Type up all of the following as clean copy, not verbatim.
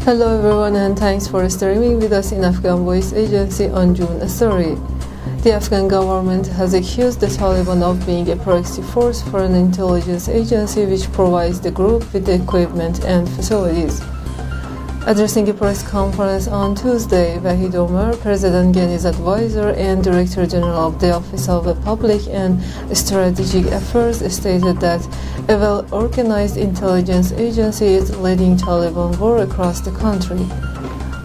Hello everyone, and thanks for streaming with us in Afghan Voice Agency on June 30. The Afghan government has accused the Taliban of being a proxy force for an intelligence agency which provides the group with the equipment and facilities. Addressing a press conference on Tuesday, Wahid Omar, President Ghani's advisor and Director General of the Office of Public and Strategic Affairs, stated that a well-organized intelligence agency is leading Taliban war across the country.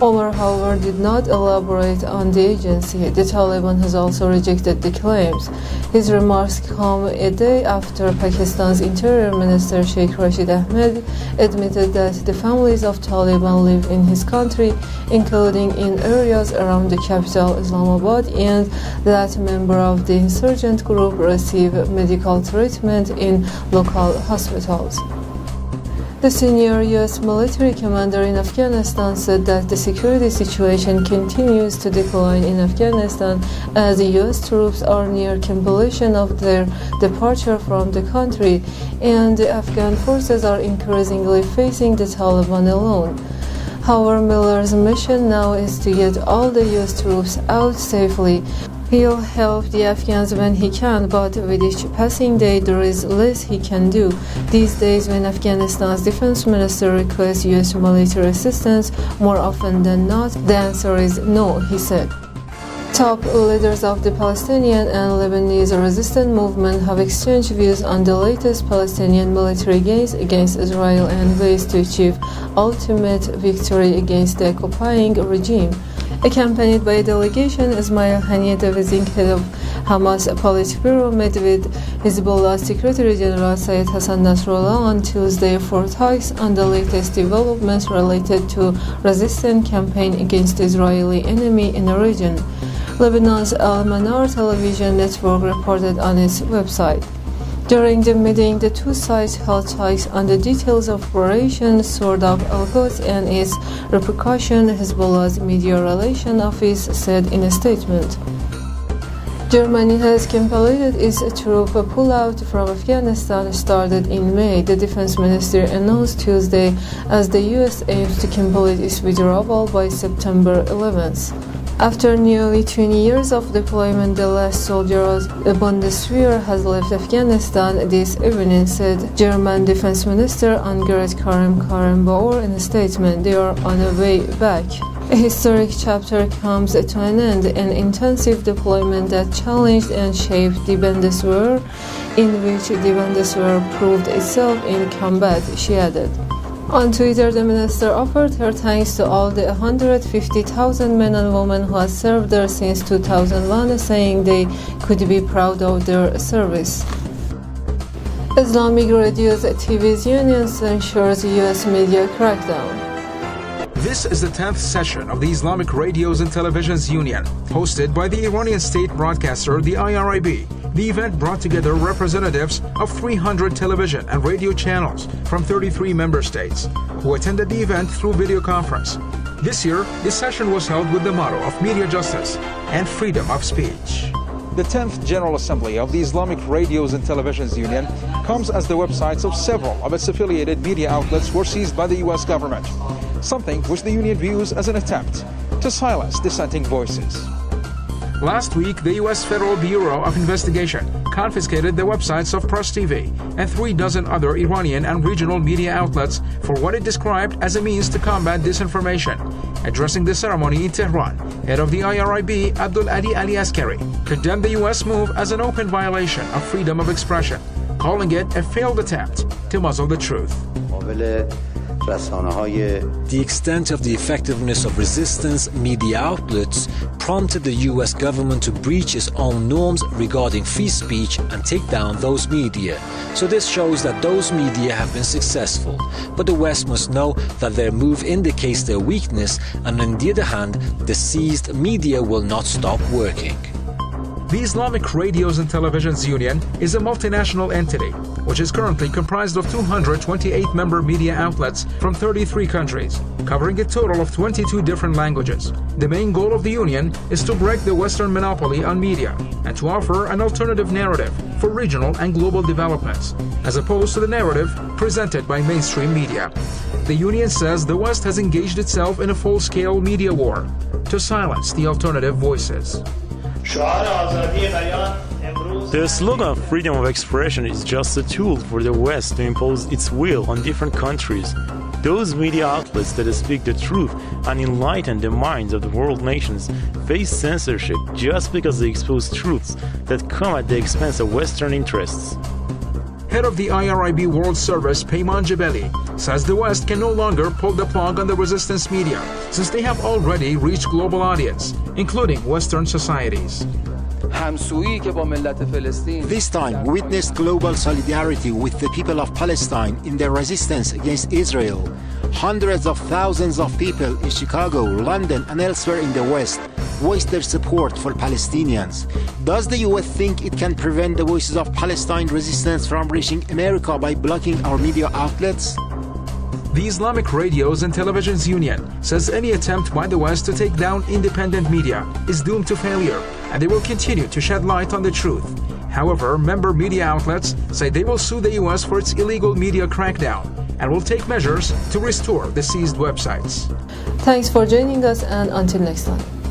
Omar, however, did not elaborate on the agency. The Taliban has also rejected the claims. His remarks come a day after Pakistan's Interior Minister Sheikh Rashid Ahmed admitted that the families of Taliban live in his country, including in areas around the capital Islamabad, and that members of the insurgent group receive medical treatment in local hospitals. The senior U.S. military commander in Afghanistan said that the security situation continues to decline in Afghanistan as the U.S. troops are near completion of their departure from the country, and the Afghan forces are increasingly facing the Taliban alone. However, Miller's mission now is to get all the U.S. troops out safely. He'll help the Afghans when he can, but with each passing day there is less he can do. These days, when Afghanistan's defense minister requests U.S. military assistance more often than not, the answer is no, he said. Top leaders of the Palestinian and Lebanese resistance movement have exchanged views on the latest Palestinian military gains against Israel and ways to achieve ultimate victory against the occupying regime. Accompanied by a delegation, Ismail Haniyeh, the visiting head of Hamas Politburo, met with Hezbollah Secretary General Syed Hassan Nasrallah on Tuesday for talks on the latest developments related to resistance campaign against the Israeli enemy in the region. Lebanon's Al-Manar television network reported on its website. During the meeting, the two sides held talks on the details of Operation Sword of Al-Quds and its repercussions, Hezbollah's Media Relations Office said in a statement. Germany has completed its troop pullout from Afghanistan started in May, the defense minister announced Tuesday, as the U.S. aims to complete its withdrawal by September 11th. After nearly 20 years of deployment, the last soldier of the Bundeswehr has left Afghanistan this evening, said German Defense Minister Annegret Kramp-Karrenbauer in a statement. They are on the way back. A historic chapter comes to an end, an intensive deployment that challenged and shaped the Bundeswehr, in which the Bundeswehr proved itself in combat, she added. On Twitter, the minister offered her thanks to all the 150,000 men and women who have served there since 2001, saying they could be proud of their service. Islamic Radio's TV's union censures U.S. media crackdown. This is the 10th session of the Islamic Radios and Televisions Union, hosted by the Iranian state broadcaster, the IRIB. The event brought together representatives of 300 television and radio channels from 33 member states, who attended the event through video conference. This year, the session was held with the motto of media justice and freedom of speech. The 10th General Assembly of the Islamic Radios and Televisions Union comes as the websites of several of its affiliated media outlets were seized by the U.S. government, something which the union views as an attempt to silence dissenting voices. Last week, the U.S. Federal Bureau of Investigation confiscated the websites of Press TV and 36 other Iranian and regional media outlets for what it described as a means to combat disinformation. Addressing the ceremony in Tehran, head of the IRIB, Abdul Ali Askari, condemned the U.S. move as an open violation of freedom of expression, calling it a failed attempt to muzzle the truth. The extent of the effectiveness of resistance media outlets prompted the U.S. government to breach its own norms regarding free speech and take down those media. So this shows that those media have been successful. But the West must know that their move indicates their weakness, and on the other hand, the seized media will not stop working. The Islamic Radios and Televisions Union is a multinational entity, which is currently comprised of 228 member media outlets from 33 countries, covering a total of 22 different languages. The main goal of the union is to break the Western monopoly on media and to offer an alternative narrative for regional and global developments, as opposed to the narrative presented by mainstream media. The union says the West has engaged itself in a full-scale media war to silence the alternative voices. The slogan of freedom of expression is just a tool for the West to impose its will on different countries. Those media outlets that speak the truth and enlighten the minds of the world nations face censorship just because they expose truths that come at the expense of Western interests. Head of the IRIB World Service, Peyman Jebeli, says the West can no longer pull the plug on the resistance media since they have already reached global audience, including Western societies. This time, we witnessed global solidarity with the people of Palestine in their resistance against Israel. Hundreds of thousands of people in Chicago, London, and elsewhere in the West voiced their support for Palestinians. Does the US think it can prevent the voices of Palestine resistance from reaching America by blocking our media outlets? The Islamic Radios and Televisions Union says any attempt by the West to take down independent media is doomed to failure, and they will continue to shed light on the truth. However, member media outlets say they will sue the US for its illegal media crackdown and will take measures to restore the seized websites. Thanks for joining us, and until next time.